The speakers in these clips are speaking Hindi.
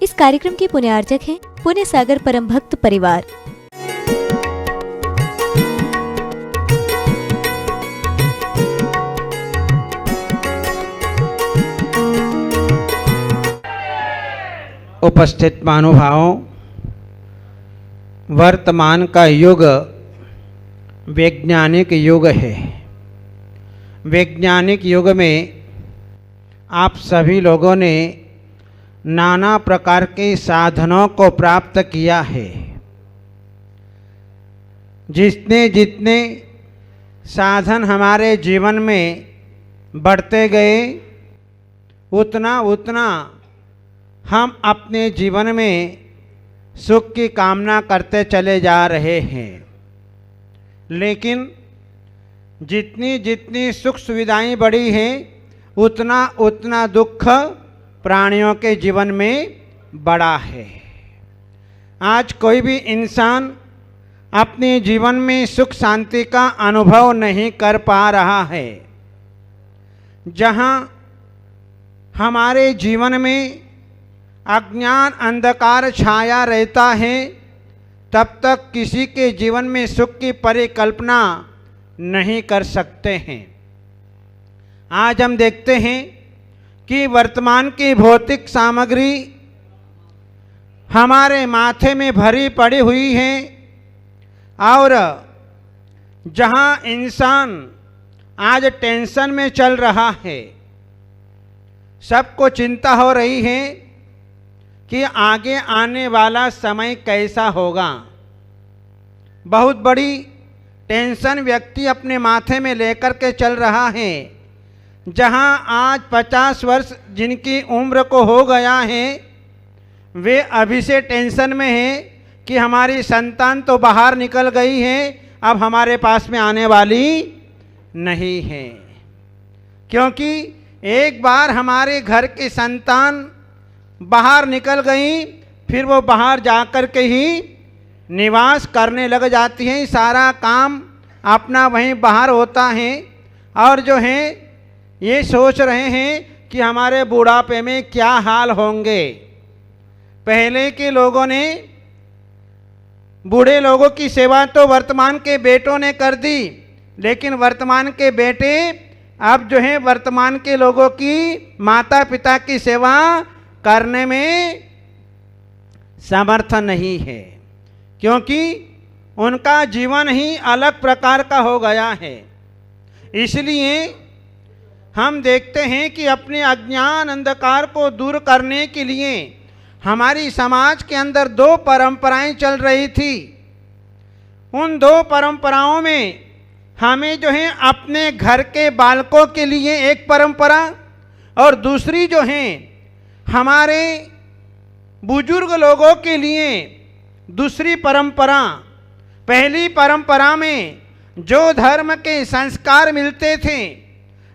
इस कार्यक्रम के पुण्यार्चक हैं पुण्य सागर परम भक्त परिवार। उपस्थित महानुभावों, वर्तमान का युग वैज्ञानिक युग है। वैज्ञानिक युग में आप सभी लोगों ने नाना प्रकार के साधनों को प्राप्त किया है। जितने जितने साधन हमारे जीवन में बढ़ते गए, उतना उतना हम अपने जीवन में सुख की कामना करते चले जा रहे हैं। लेकिन जितनी जितनी सुख सुविधाएं बढ़ी हैं, उतना उतना दुख प्राणियों के जीवन में बड़ा है। आज कोई भी इंसान अपने जीवन में सुख शांति का अनुभव नहीं कर पा रहा है। जहाँ हमारे जीवन में अज्ञान अंधकार छाया रहता है, तब तक किसी के जीवन में सुख की परिकल्पना नहीं कर सकते हैं। आज हम देखते हैं कि वर्तमान की भौतिक सामग्री हमारे माथे में भरी पड़ी हुई है और जहां इंसान आज टेंशन में चल रहा है, सबको चिंता हो रही है कि आगे आने वाला समय कैसा होगा। बहुत बड़ी टेंशन व्यक्ति अपने माथे में लेकर के चल रहा है। जहां आज 50 वर्ष जिनकी उम्र को हो गया है, वे अभी से टेंशन में हैं कि हमारी संतान तो बाहर निकल गई है, अब हमारे पास में आने वाली नहीं है। क्योंकि एक बार हमारे घर की संतान बाहर निकल गई, फिर वो बाहर जाकर के ही निवास करने लग जाती हैं। सारा काम अपना वहीं बाहर होता है और जो है ये सोच रहे हैं कि हमारे बुढ़ापे में क्या हाल होंगे। पहले के लोगों ने, बूढ़े लोगों की सेवा तो वर्तमान के बेटों ने कर दी, लेकिन वर्तमान के बेटे अब जो है वर्तमान के लोगों की, माता पिता की सेवा करने में समर्थ नहीं है। क्योंकि उनका जीवन ही अलग प्रकार का हो गया है। इसलिए हम देखते हैं कि अपने अज्ञान अंधकार को दूर करने के लिए हमारी समाज के अंदर 2 परंपराएं चल रही थी। उन 2 परंपराओं में हमें जो है अपने घर के बालकों के लिए एक परंपरा और दूसरी जो है हमारे बुजुर्ग लोगों के लिए दूसरी परंपरा। पहली परंपरा में जो धर्म के संस्कार मिलते थे,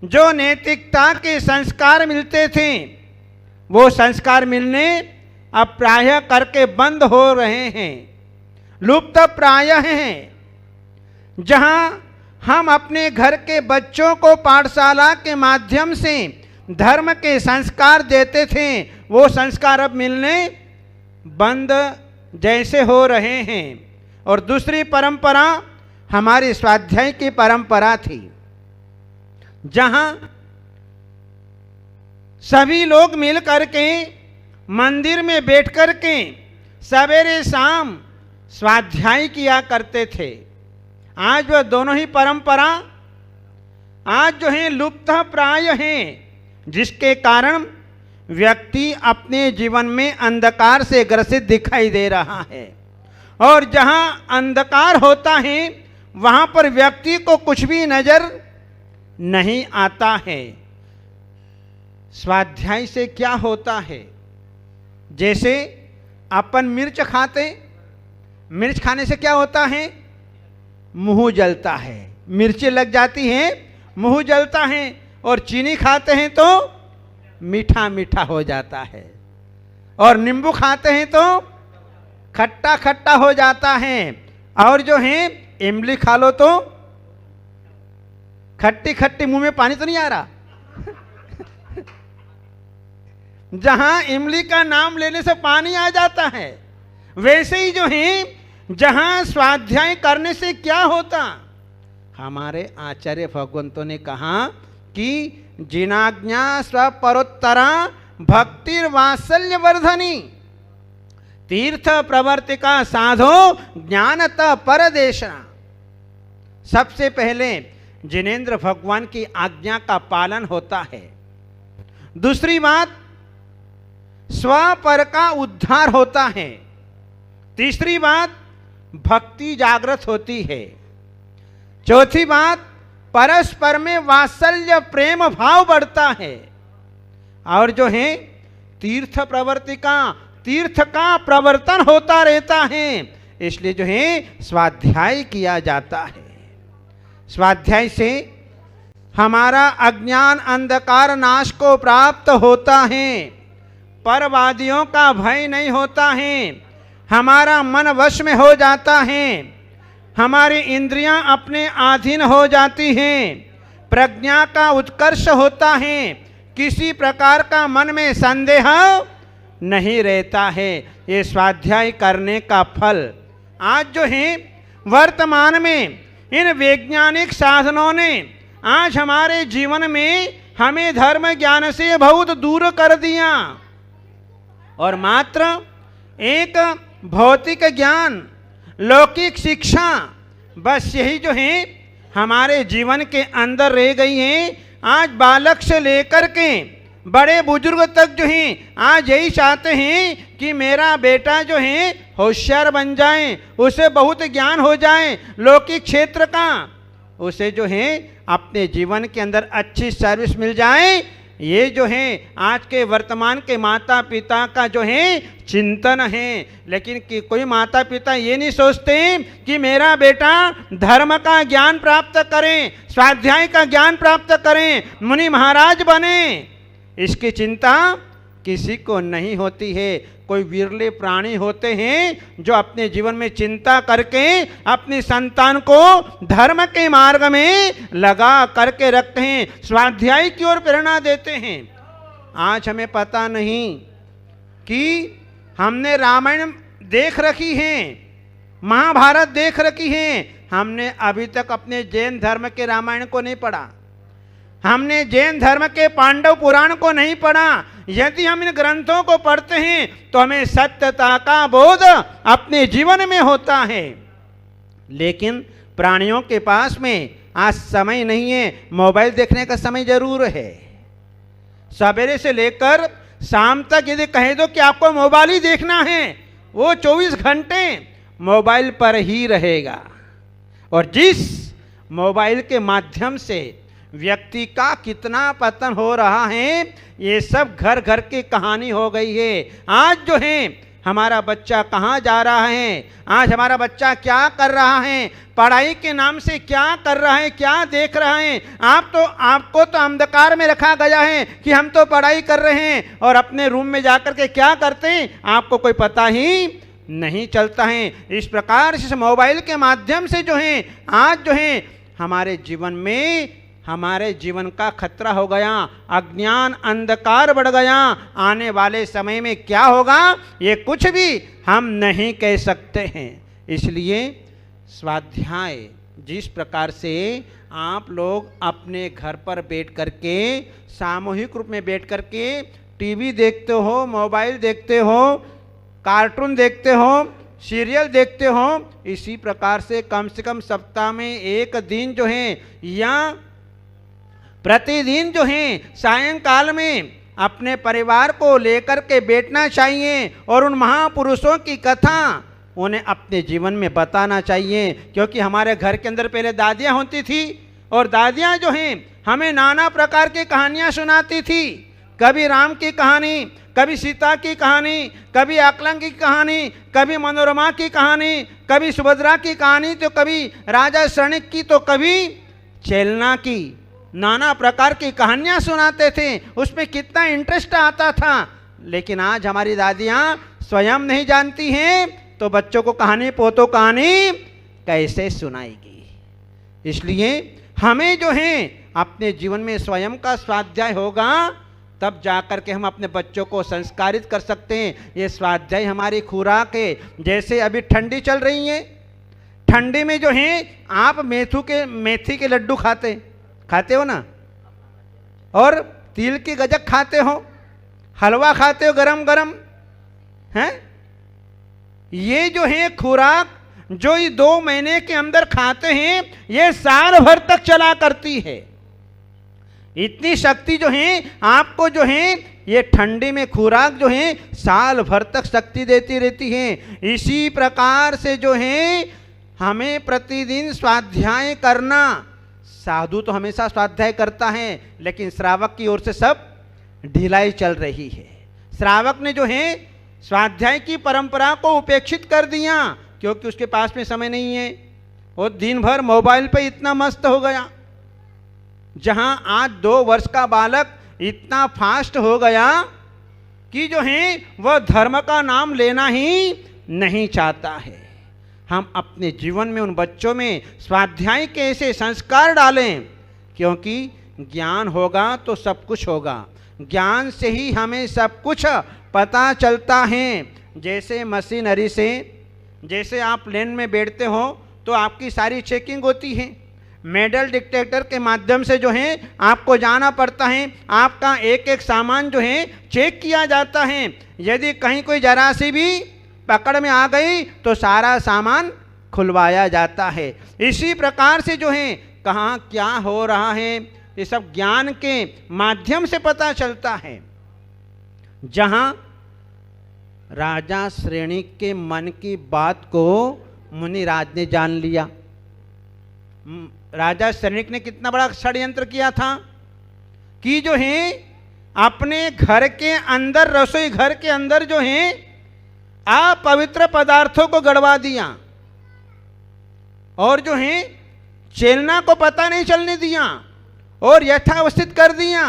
जो नैतिकता के संस्कार मिलते थे, वो संस्कार मिलने अब प्रायः करके बंद हो रहे हैं, लुप्त प्रायः हैं। जहां हम अपने घर के बच्चों को पाठशाला के माध्यम से धर्म के संस्कार देते थे, वो संस्कार अब मिलने बंद जैसे हो रहे हैं। और दूसरी परंपरा हमारी स्वाध्याय की परंपरा थी, जहां सभी लोग मिल करके मंदिर में बैठ करके सवेरे शाम स्वाध्याय किया करते थे। आज वह दोनों ही परंपरा आज जो है लुप्त प्राय हैं, जिसके कारण व्यक्ति अपने जीवन में अंधकार से ग्रसित दिखाई दे रहा है। और जहां अंधकार होता है, वहां पर व्यक्ति को कुछ भी नजर नहीं आता है। स्वाध्याय से क्या होता है? जैसे अपन मिर्च खाते, मिर्च खाने से क्या होता है? मुंह जलता है, मिर्ची लग जाती हैं, मुंह जलता है। और चीनी खाते हैं तो मीठा मीठा हो जाता है, और नींबू खाते हैं तो खट्टा खट्टा हो जाता है। और जो है इमली खा लो तो खट्टी खट्टी, मुंह में पानी तो नहीं आ रहा। जहां इमली का नाम लेने से पानी आ जाता है, वैसे ही जो है जहां स्वाध्याय करने से क्या होता। हमारे आचार्य भगवंतों ने कहा कि जिनाज्ञा स्वपरोत्तरा भक्तिर्वात्सल्य वर्धनी, तीर्थ प्रवर्तिका साधो ज्ञानत परदेशना। सबसे पहले जिनेंद्र भगवान की आज्ञा का पालन होता है। दूसरी बात, स्वपर का उद्धार होता है। तीसरी बात, भक्ति जागृत होती है। चौथी बात, परस्पर में वात्सल्य प्रेम भाव बढ़ता है। और जो है तीर्थ प्रवर्तिका, तीर्थ का प्रवर्तन होता रहता है। इसलिए जो है स्वाध्याय किया जाता है। स्वाध्याय से हमारा अज्ञान अंधकार नाश को प्राप्त होता है। परवादियों का भय नहीं होता है। हमारा मन वश में हो जाता है। हमारी इंद्रियां अपने अधीन हो जाती हैं। प्रज्ञा का उत्कर्ष होता है। किसी प्रकार का मन में संदेह नहीं रहता है। ये स्वाध्याय करने का फल। आज जो है वर्तमान में इन वैज्ञानिक साधनों ने आज हमारे जीवन में हमें धर्म ज्ञान से बहुत दूर कर दिया और मात्र एक भौतिक ज्ञान, लौकिक शिक्षा, बस यही जो है हमारे जीवन के अंदर रह गई है। आज बालक से लेकर के बड़े बुजुर्ग तक जो हैं आज यही चाहते हैं कि मेरा बेटा जो है होशियार बन जाए, उसे बहुत ज्ञान हो जाए लौकिक क्षेत्र का, उसे जो है अपने जीवन के अंदर अच्छी सर्विस मिल जाए। ये जो है आज के वर्तमान के माता पिता का जो है चिंतन है। लेकिन कि कोई माता पिता ये नहीं सोचते कि मेरा बेटा धर्म का ज्ञान प्राप्त करें, स्वाध्याय का ज्ञान प्राप्त करें, मुनि महाराज बने। इसकी चिंता किसी को नहीं होती है। कोई विरले प्राणी होते हैं जो अपने जीवन में चिंता करके अपनी संतान को धर्म के मार्ग में लगा करके रखते हैं, स्वाध्याय की ओर प्रेरणा देते हैं। आज हमें पता नहीं कि हमने रामायण देख रखी है, महाभारत देख रखी है, हमने अभी तक अपने जैन धर्म के रामायण को नहीं पढ़ा, हमने जैन धर्म के पांडव पुराण को नहीं पढ़ा। यदि हम इन ग्रंथों को पढ़ते हैं तो हमें सत्यता का बोध अपने जीवन में होता है। लेकिन प्राणियों के पास में आज समय नहीं है। मोबाइल देखने का समय जरूर है। सवेरे से लेकर शाम तक यदि कह दो कि आपको मोबाइल ही देखना है, वो 24 घंटे मोबाइल पर ही रहेगा। और जिस मोबाइल के माध्यम से व्यक्ति का कितना पतन हो रहा है, ये सब घर घर की कहानी हो गई है। आज जो है हमारा बच्चा कहाँ जा रहा है, आज हमारा बच्चा क्या कर रहा है, पढ़ाई के नाम से क्या कर रहा है, क्या देख रहा है। आपको तो अंधकार में रखा गया है कि हम तो पढ़ाई कर रहे हैं और अपने रूम में जाकर के क्या करते हैं आपको कोई पता ही नहीं चलता है। इस प्रकार से मोबाइल के माध्यम से जो है आज जो है हमारे जीवन में हमारे जीवन का खतरा हो गया, अज्ञान अंधकार बढ़ गया। आने वाले समय में क्या होगा ये कुछ भी हम नहीं कह सकते हैं। इसलिए स्वाध्याय जिस प्रकार से आप लोग अपने घर पर बैठ करके सामूहिक रूप में बैठ करके टीवी देखते हो, मोबाइल देखते हो, कार्टून देखते हो, सीरियल देखते हो, इसी प्रकार से कम सप्ताह में एक दिन जो है या प्रतिदिन जो है सायंकाल में अपने परिवार को लेकर के बैठना चाहिए और उन महापुरुषों की कथा उन्हें अपने जीवन में बताना चाहिए। क्योंकि हमारे घर के अंदर पहले दादियाँ होती थी और दादियाँ जो हैं हमें नाना प्रकार की कहानियाँ सुनाती थी। कभी राम की कहानी, कभी सीता की कहानी, कभी आकलन की कहानी, कभी मनोरमा की कहानी, कभी सुभद्रा की कहानी, तो कभी राजा शनिक की, तो कभी चेलना की, नाना प्रकार की कहानियाँ सुनाते थे। उसमें कितना इंटरेस्ट आता था। लेकिन आज हमारी दादियाँ स्वयं नहीं जानती हैं तो बच्चों को कहानी, पोतों कहानी कैसे सुनाएगी। इसलिए हमें जो है अपने जीवन में स्वयं का स्वाध्याय होगा तब जाकर के हम अपने बच्चों को संस्कारित कर सकते हैं। ये स्वाध्याय हमारी खुराक है। जैसे अभी ठंडी चल रही है, ठंडी में जो है आप मेथी के लड्डू खाते हो ना, और तिल की गजक खाते हो, हलवा खाते हो गरम गरम, हैं? ये जो है खुराक जो ये 2 महीने के अंदर खाते हैं, ये साल भर तक चला करती है। इतनी शक्ति जो है आपको जो है ये ठंडी में खुराक जो है साल भर तक शक्ति देती रहती है। इसी प्रकार से जो है हमें प्रतिदिन स्वाध्याय करना। साधु तो हमेशा स्वाध्याय करता है, लेकिन श्रावक की ओर से सब ढिलाई चल रही है। श्रावक ने जो है स्वाध्याय की परंपरा को उपेक्षित कर दिया, क्योंकि उसके पास में समय नहीं है। वो दिन भर मोबाइल पे इतना मस्त हो गया। जहां आज 2 वर्ष का बालक इतना फास्ट हो गया कि जो है वह धर्म का नाम लेना ही नहीं चाहता है। हम अपने जीवन में उन बच्चों में स्वाध्याय के ऐसे संस्कार डालें, क्योंकि ज्ञान होगा तो सब कुछ होगा। ज्ञान से ही हमें सब कुछ पता चलता है। जैसे मशीनरी से, जैसे आप प्लेन में बैठते हो तो आपकी सारी चेकिंग होती है। मेटल डिटेक्टर के माध्यम से जो है आपको जाना पड़ता है, आपका एक एक सामान जो है चेक किया जाता है। यदि कहीं कोई जरा सी भी पकड़ में आ गई तो सारा सामान खुलवाया जाता है। इसी प्रकार से जो है कहाँ क्या हो रहा है ये सब ज्ञान के माध्यम से पता चलता है। जहाँ राजा श्रेणी के मन की बात को मुनिराज ने जान लिया। राजा श्रेणिक ने कितना बड़ा षड्यंत्र किया था कि जो है अपने घर के अंदर, रसोई घर के अंदर जो है अपवित्र पदार्थों को गड़वा दिया, और जो है चेलना को पता नहीं चलने दिया और यथावस्थित कर दिया।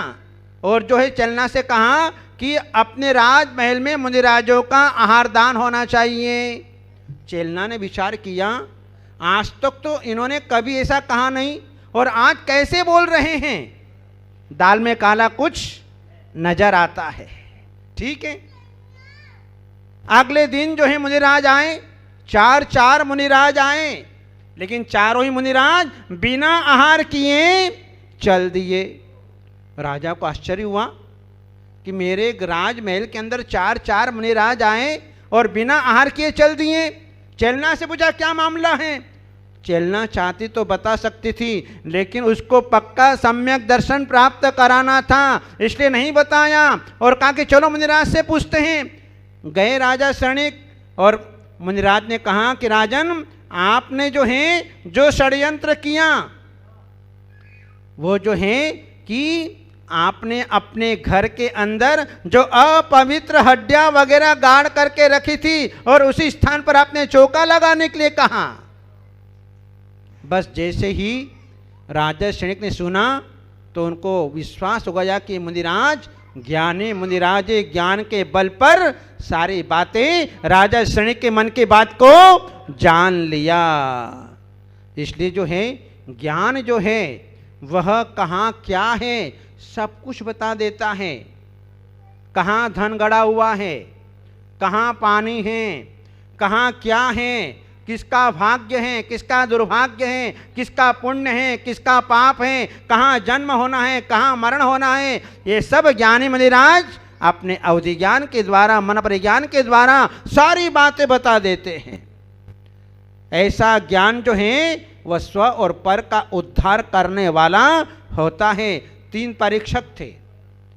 और जो है चलना से कहा कि अपने राजमहल में मुनिराजों का आहार दान होना चाहिए। चेलना ने विचार किया, आज तक तो इन्होंने कभी ऐसा कहा नहीं, और आज कैसे बोल रहे हैं। दाल में काला कुछ नजर आता है। ठीक है, अगले दिन जो है मुनिराज आए, 4 मुनिराज आए, लेकिन चारों ही मुनिराज बिना आहार किए चल दिए। राजा को आश्चर्य हुआ कि मेरे राजमहल के अंदर 4 मुनिराज आए और बिना आहार किए चल दिए। चलना से पूछा क्या मामला है। चलना चाहती तो बता सकती थी, लेकिन उसको पक्का सम्यक दर्शन प्राप्त कराना था, इसलिए नहीं बताया और कहा कि चलो मुनिराज से पूछते हैं। गए राजा श्रेणिक, और मुनिराज ने कहा कि राजन, आपने जो है जो षड्यंत्र किया वो जो है कि आपने अपने घर के अंदर जो अपवित्र हड्डियां वगैरह गाड़ करके रखी थी और उसी स्थान पर आपने चौका लगाने के लिए कहा। बस जैसे ही राजा श्रेणिक ने सुना तो उनको विश्वास हो गया कि मुनिराज ज्ञानी, मुनिराज ज्ञान के बल पर सारी बातें राजा श्रेणिक के मन की बात को जान लिया। इसलिए जो है ज्ञान जो है वह कहाँ क्या है सब कुछ बता देता है। कहाँ धन गड़ा हुआ है, कहाँ पानी है, कहाँ क्या है, किसका भाग्य है, किसका दुर्भाग्य है, किसका पुण्य है, किसका पाप है, कहाँ जन्म होना है, कहाँ मरण होना है, ये सब ज्ञानी मुनिराज अपने अवधि ज्ञान के द्वारा, मन परिज्ञान के द्वारा सारी बातें बता देते हैं। ऐसा ज्ञान जो है वह स्व और पर का उद्धार करने वाला होता है। 3 परीक्षक थे,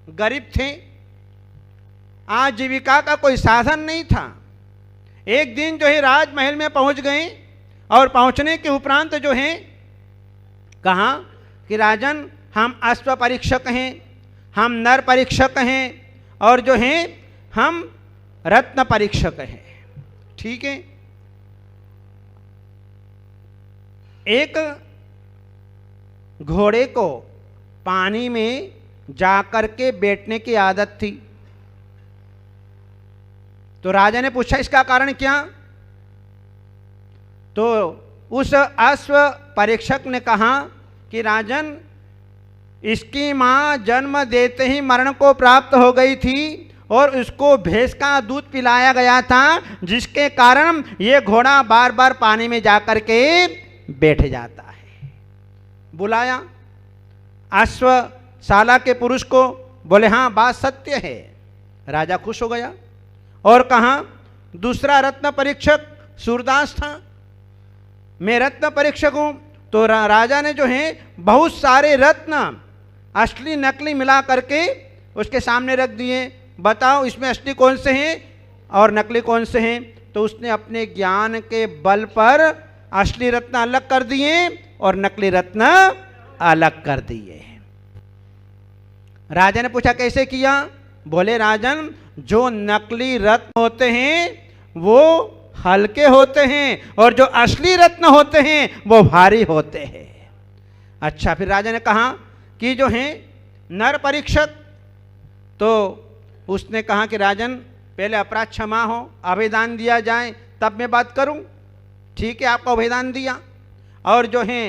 गरीब थे, आजीविका का कोई साधन नहीं था। एक दिन जो है राजमहल में पहुंच गए और पहुंचने के उपरांत जो है कहा कि राजन, हम अश्व परीक्षक हैं, हम नर परीक्षक हैं और जो है हम रत्न परीक्षक हैं। ठीक है, एक घोड़े को पानी में जाकर के बैठने की आदत थी। तो राजा ने पूछा इसका कारण क्या। तो उस अश्व परीक्षक ने कहा कि राजन, इसकी माँ जन्म देते ही मरण को प्राप्त हो गई थी और उसको भैंस का दूध पिलाया गया था, जिसके कारण ये घोड़ा बार बार पानी में जाकर के बैठ जाता है। बुलाया अश्वशाला के पुरुष को, बोले हाँ बात सत्य है। राजा खुश हो गया और कहा दूसरा रत्न परीक्षक सूरदास था, मैं रत्न परीक्षक हूं। तो राजा ने जो है बहुत सारे रत्न असली नकली मिला करके उसके सामने रख दिए, बताओ इसमें असली कौन से हैं और नकली कौन से हैं। तो उसने अपने ज्ञान के बल पर असली रत्न अलग कर दिए और नकली रत्न अलग कर दिए। राजा ने पूछा कैसे किया? बोले राजन, जो नकली रत्न होते हैं वो हल्के होते हैं और जो असली रत्न होते हैं वो भारी होते हैं। अच्छा, फिर राजा ने कहा कि जो हैं नर परीक्षक, तो उसने कहा कि राजन पहले अपराध क्षमा हो, अभयदान दिया जाए तब मैं बात करूं। ठीक है, आपको अभयदान दिया। और जो हैं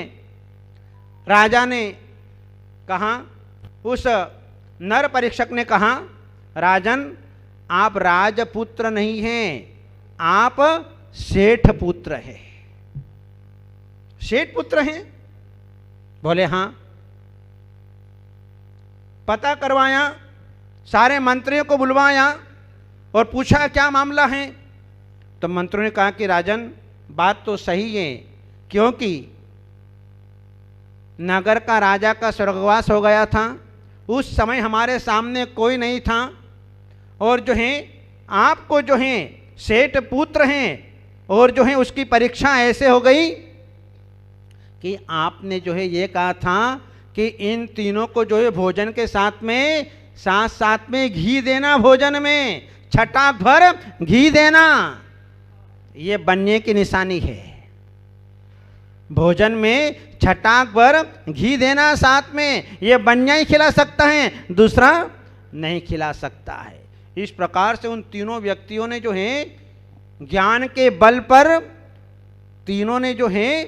राजा ने कहा, उस नर परीक्षक ने कहा राजन आप राजपुत्र नहीं हैं, आप सेठ पुत्र हैं। सेठ पुत्र हैं? बोले हाँ। पता करवाया, सारे मंत्रियों को बुलवाया और पूछा क्या मामला है। तो मंत्रियों ने कहा कि राजन बात तो सही है, क्योंकि नगर का राजा का स्वर्गवास हो गया था, उस समय हमारे सामने कोई नहीं था, और जो है आपको जो है सेठ पुत्र हैं और जो है उसकी परीक्षा ऐसे हो गई कि आपने जो है ये कहा था कि इन तीनों को जो है भोजन के साथ में घी देना, भोजन में छटाक भर घी देना, ये बनने की निशानी है। भोजन में छटाक भर घी देना साथ में, ये बन्या ही खिला सकता है, दूसरा नहीं खिला सकता है। इस प्रकार से उन तीनों व्यक्तियों ने जो है ज्ञान के बल पर तीनों ने जो है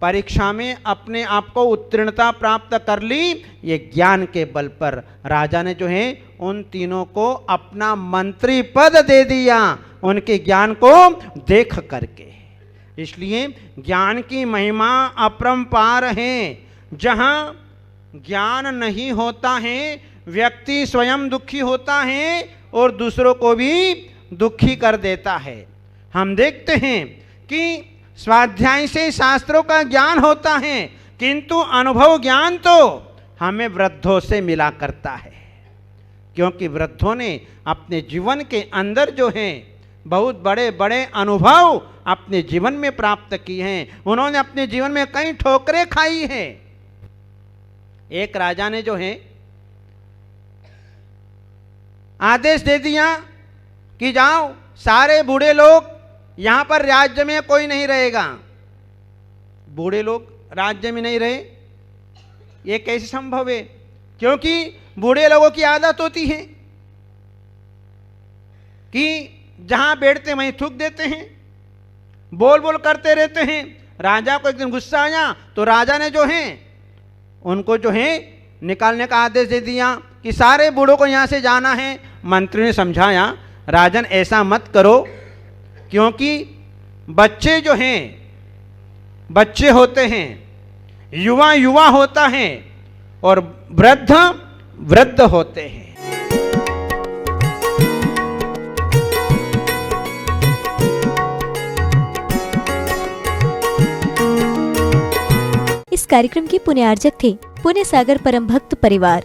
परीक्षा में अपने आप को उत्तीर्णता प्राप्त कर ली। ये ज्ञान के बल पर राजा ने जो है उन तीनों को अपना मंत्री पद दे दिया, उनके ज्ञान को देख करके। इसलिए ज्ञान की महिमा अपरंपार है। जहाँ ज्ञान नहीं होता है व्यक्ति स्वयं दुखी होता है और दूसरों को भी दुखी कर देता है। हम देखते हैं कि स्वाध्याय से शास्त्रों का ज्ञान होता है, किंतु अनुभव ज्ञान तो हमें वृद्धों से मिला करता है, क्योंकि वृद्धों ने अपने जीवन के अंदर जो है बहुत बड़े बड़े अनुभव अपने जीवन में प्राप्त किए हैं। उन्होंने अपने जीवन में कई ठोकरें खाई हैं। एक राजा ने जो है आदेश दे दिया कि जाओ सारे बूढ़े लोग, यहां पर राज्य में कोई नहीं रहेगा। बूढ़े लोग राज्य में नहीं रहे, ये कैसे संभव है? क्योंकि बूढ़े लोगों की आदत होती है कि जहां बैठते वहीं थूक देते हैं, बोल बोल करते रहते हैं। राजा को एक दिन गुस्सा आया तो राजा ने जो है उनको जो है निकालने का आदेश दे दिया कि सारे बूढ़ों को यहां से जाना है। मंत्री ने समझाया, राजन ऐसा मत करो, क्योंकि बच्चे जो हैं बच्चे होते हैं, युवा युवा होता है और वृद्ध वृद्ध होते हैं। इस कार्यक्रम के पुण्यार्जक थे पुण्य सागर परम भक्त परिवार।